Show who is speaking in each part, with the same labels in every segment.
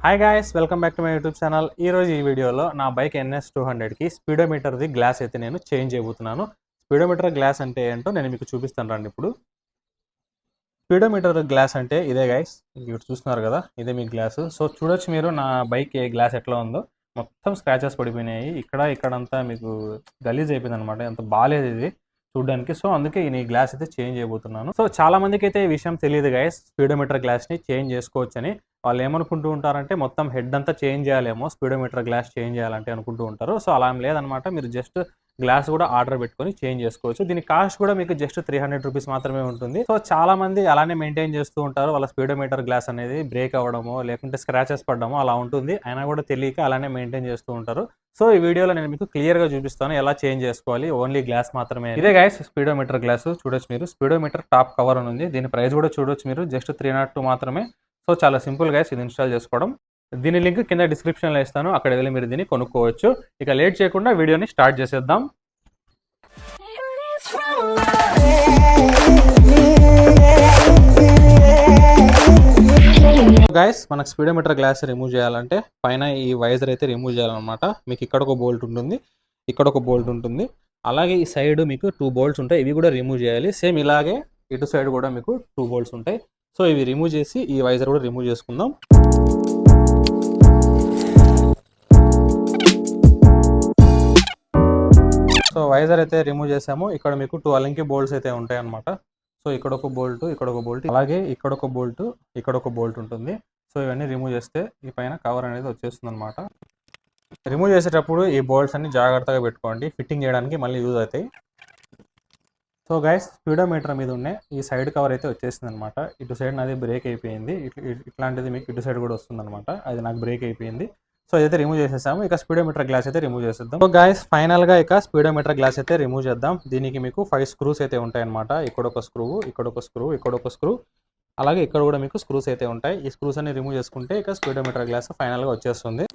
Speaker 1: Hi guys, welcome back to my YouTube channel. ఈరోజు ఈ వీడియోలో నా బైక్ NS200కి స్పీడోమీటర్ది గ్లాస్ అయితే నేను చేంజ్ చేయబోతున్నాను. స్పీడోమీటర్ గ్లాస్ అంటే ఏంటో నేను మీకు చూపిస్తాను రండి. ఇప్పుడు స్పీడోమీటర్ గ్లాస్ అంటే ఇదే గాయ్స్, ఇక్కడ చూస్తున్నారు కదా, ఇదే మీ గ్లాసు. సో చూడొచ్చు మీరు నా బైక్ గ్లాస్ ఎట్లా ఉందో, మొత్తం స్క్రాచెస్ పడిపోయినాయి. ఇక్కడంతా మీకు గలీజ్ అయిపోయింది అనమాట, ఎంత బాగాలేదు ఇది చూడడానికి. సో అందుకే ఈ గ్లాస్ అయితే చేంజ్ చేయబోతున్నాను. సో చాలా మందికి అయితే ఈ విషయం తెలియదు గైస్, స్పీడోమీటర్ గ్లాస్ని చేంజ్ చేసుకోవచ్చని. వాళ్ళు ఏమనుకుంటూ ఉంటారంటే మొత్తం హెడ్ అంతా చేంజ్ చేయాలేమో స్పీడోమీటర్ గ్లాస్ చేంజ్ చేయాలంటే అనుకుంటూ ఉంటారు. సో అలా ఏం లేదనమాట, మీరు జస్ట్ గ్లాస్ కూడా ఆర్డర్ పెట్టుకొని చేంజ్ చేసుకోవచ్చు. దీని కాస్ట్ కూడా మీకు జస్ట్ 300 రూపీస్ మాత్రమే ఉంటుంది. సో చాలా మంది అలానే మెయింటైన్ చేస్తూ ఉంటారు, వాళ్ళ స్పీడోమీటర్ గ్లాస్ అనేది బ్రేక్ అవ్వడమో లేకుంటే స్క్రాచెస్ పడడమో అలా ఉంటుంది. అయినా కూడా తెలియక అలానే మెయింటైన్ చేస్తూ ఉంటారు. సో ఈ వీడియోలో నేను మీకు క్లియర్గా చూపిస్తాను ఎలా చేంజ్ చేసుకోవాలి, ఓన్లీ గ్లాస్ మాత్రమే. ఇదే గైస్ స్పీడోమీటర్ గ్లాస్, చూడొచ్చు మీరు, స్పీడోమీటర్ టాప్ కవర్ అని ఉంది. దీని ప్రైస్ కూడా చూడొచ్చు మీరు, జస్ట్ 302 మాత్రమే. సో చాలా సింపుల్ గైస్ ఇది ఇన్స్టాల్ చేసుకోవడం. దీని లింక్ కింద డిస్క్రిప్షన్లో ఇస్తాను, అక్కడ వెళ్ళి మీరు దీన్ని కొనుక్కోవచ్చు. ఇక లేట్ చేయకుండా వీడియోని స్టార్ట్ చేసేద్దాం. గైస్ మనకు స్పీడోమీటర్ గ్లాస్ రిమూవ్ చేయాలంటే పైన ఈ వైజర్ అయితే రిమూవ్ చేయాలన్నమాట. మీకు ఇక్కడ ఒక బోల్ట్ ఉంటుంది, ఇక్కడ ఒక బోల్ట్ ఉంటుంది, అలాగే ఈ సైడ్ మీకు 2 బోల్ట్స్ ఉంటాయి, ఇవి కూడా రిమూవ్ చేయాలి. సేమ్ ఇలాగే ఇటు సైడ్ కూడా మీకు 2 బోల్ట్స్ ఉంటాయి. సో ఇవి రిమూవ్ చేసి ఈ వైజర్ కూడా రిమూవ్ చేసుకుందాం. సో వైజర్ అయితే రిమూవ్ చేసాము. ఇక్కడ మీకు 2 అలంకి బోల్ట్స్ అయితే ఉంటాయి అన్నమాట. సో ఇక్కడ ఒక బోల్ట్, ఇక్కడ ఒక బోల్ట్, అలాగే ఇక్కడ ఒక బోల్ట్, ఇక్కడ ఒక బోల్ట్ ఉంటుంది. సో ఇవన్నీ రిమూవ్ చేస్తే ఈ పైన కవర్ అనేది వచ్చేస్తుంది అనమాట. రిమూవ్ చేసేటప్పుడు ఈ బోల్ట్స్ అన్ని జాగ్రత్తగా పెట్టుకోండి, ఫిట్టింగ్ చేయడానికి మళ్ళీ యూజ్ అవుతాయి. సో గైస్ స్పీడోమీటర్ మీద ఉన్న ఈ సైడ్ కవర్ అయితే వచ్చేసింది అనమాట. ఇటు సైడ్ నాది బ్రేక్ అయిపోయింది, ఇట్లాంటిది మీకు ఇటు సైడ్ కూడా వస్తుంది అనమాట. అది నాకు బ్రేక్ అయిపోయింది. సో ఇదైతే రిమూవ్ చేసేసాము. ఇక స్పీడోమీటర్ గ్లాస్ అయితే రిమూవ్ చేసేద్దాం. సో గైస్ ఫైనల్గా ఇక స్పీడోమీటర్ గ్లాస్ అయితే రిమూవ్ చేద్దాం. దీనికి మీకు 5 స్క్రూస్ అయితే ఉంటాయి అనమాట. ఇక్కడ ఒక స్క్రూ, ఇక్కడ ఒక స్క్రూ, ఇక్కడ ఒక స్క్రూ, అలాగే ఇక్కడ కూడా మీకు స్క్రూస్ అయితే ఉంటాయి. ఈ స్క్రూస్ అన్ని రిమూవ్ చేసుకుంటే ఇక స్పీడోమీటర్ గ్లాస్ ఫైనల్గా వచ్చేస్తుంది.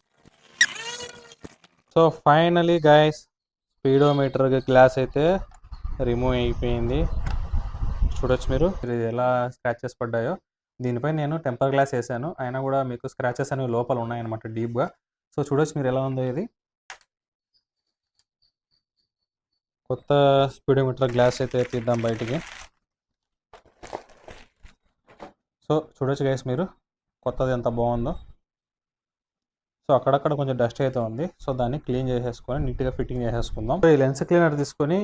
Speaker 1: So finally guys speedometer glass అయితే రిమూవ్ అయిపోయింది. చూడొచ్చు మీరు ఇది ఎలా స్క్రాచెస్ పడ్డాయో. దీనిపై నేను టెంపర్ గ్లాస్ వేసాను, అయినా కూడా మీకు స్క్రాచెస్ అనేవి లోపల ఉన్నాయన్నమాట డీప్గా. సో చూడొచ్చు మీరు ఎలా ఉందో ఇది. కొత్త స్పీడోమీటర్ గ్లాస్ అయితే తీద్దాం బయటికి. సో చూడొచ్చు గైస్ మీరు, కొత్తది ఎంత బాగుందో. సో అక్కడక్కడ కొంచెం డస్ట్ అయితే ఉంది. సో దాన్ని క్లీన్ చేసేసుకొని నీట్గా ఫిట్టింగ్ చేసేసుకుందాం. సో ఈ లెన్స్ క్లీనర్ తీసుకొని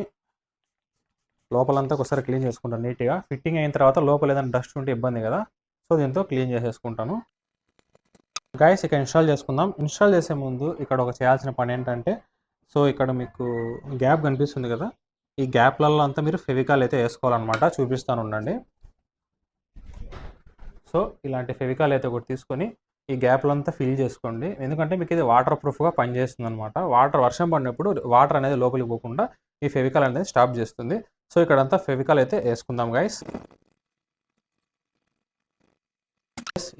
Speaker 1: లోపలంతా ఒకసారి క్లీన్ చేసుకుంటాను నీట్గా. ఫిట్టింగ్ అయిన తర్వాత లోపల ఏదైనా డస్ట్ ఉంటే ఇబ్బంది కదా, సో దీంతో క్లీన్ చేసేసుకుంటాను. గైస్ ఇక ఇన్స్టాల్ చేసుకుందాం. ఇన్స్టాల్ చేసే ముందు ఇక్కడ ఒక చేయాల్సిన పని ఏంటంటే, సో ఇక్కడ మీకు గ్యాప్ కనిపిస్తుంది కదా, ఈ గ్యాప్లలో అంతా మీరు ఫెవికాల్ అయితే వేసుకోవాలన్నమాట. చూపిస్తాను ఉండండి. సో ఇలాంటి ఫెవికాల్ అయితే ఒకటి తీసుకొని ఈ గ్యాప్లో అంతా ఫిల్ చేసుకోండి, ఎందుకంటే మీకు ఇది వాటర్ ప్రూఫ్గా పనిచేస్తుంది అనమాట. వర్షం పడినప్పుడు వాటర్ అనేది లోపలికి పోకుండా ఈ ఫెవికాల్ అనేది స్టాప్ చేస్తుంది. సో ఇక్కడంతా ఫెవికాల్ అయితే వేసుకుందాం గైస్.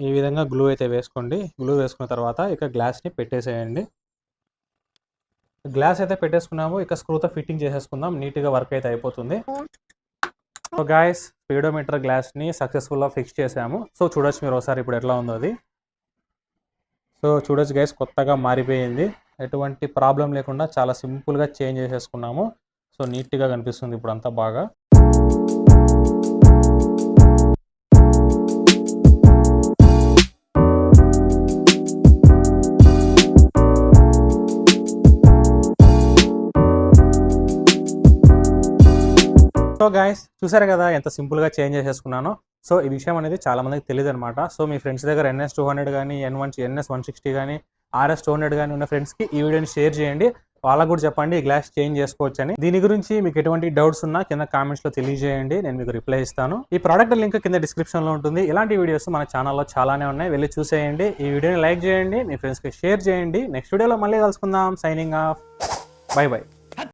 Speaker 1: ఈ విధంగా గ్లూ అయితే వేసుకోండి. గ్లూ వేసుకున్న తర్వాత ఇక గ్లాస్ని పెట్టేసేయండి. గ్లాస్ అయితే పెట్టేసుకున్నాము, ఇక స్క్రూతో ఫిట్టింగ్ చేసేసుకుందాం. నీట్గా వర్క్ అయితే అయిపోతుంది. సో గైస్ స్పీడోమీటర్ గ్లాస్ని సక్సెస్ఫుల్గా ఫిక్స్ చేసాము. సో చూడొచ్చు మీరు ఒకసారి ఇప్పుడు ఎట్లా ఉందో అది. సో చూడొచ్చు గైస్ కొత్తగా మారిపోయింది, ఎటువంటి ప్రాబ్లం లేకుండా చాలా సింపుల్గా చేంజ్ చేసేసుకున్నాము. సో నీట్గా కనిపిస్తుంది ఇప్పుడు అంతా బాగా. సో గైస్ చూసారు కదా ఎంత సింపుల్గా చేంజ్ చేసేసుకున్నాను. సో ఈ విషయం అనేది చాలా మందికి తెలియదు అనమాట. సో మీ ఫ్రెండ్స్ దగ్గర NS200 కానీ NS160 కానీ RS200 కానీ ఉన్న ఫ్రెండ్స్కి ఈ వీడియోని షేర్ చేయండి. వాళ్ళకు కూడా చెప్పండి ఈ గ్లాస్ చేంజ్ చేసుకోవచ్చు అని. దీని గురించి మీకు ఎటువంటి డౌట్స్ ఉన్నా కింద కామెంట్స్లో తెలియజేయండి, నేను మీకు రిప్లై ఇస్తాను. ఈ ప్రోడక్ట్ లింక్ కింద డిస్క్రిప్షన్లో ఉంటుంది. ఇలాంటి వీడియోస్ మన ఛానల్లో చాలానే ఉన్నాయి, వెళ్ళి చూసేయండి. ఈ వీడియోని లైక్ చేయండి, మీ ఫ్రెండ్స్కి షేర్ చేయండి. నెక్స్ట్ వీడియోలో మళ్ళీ కలుసుకుందాం. Signing off, by by.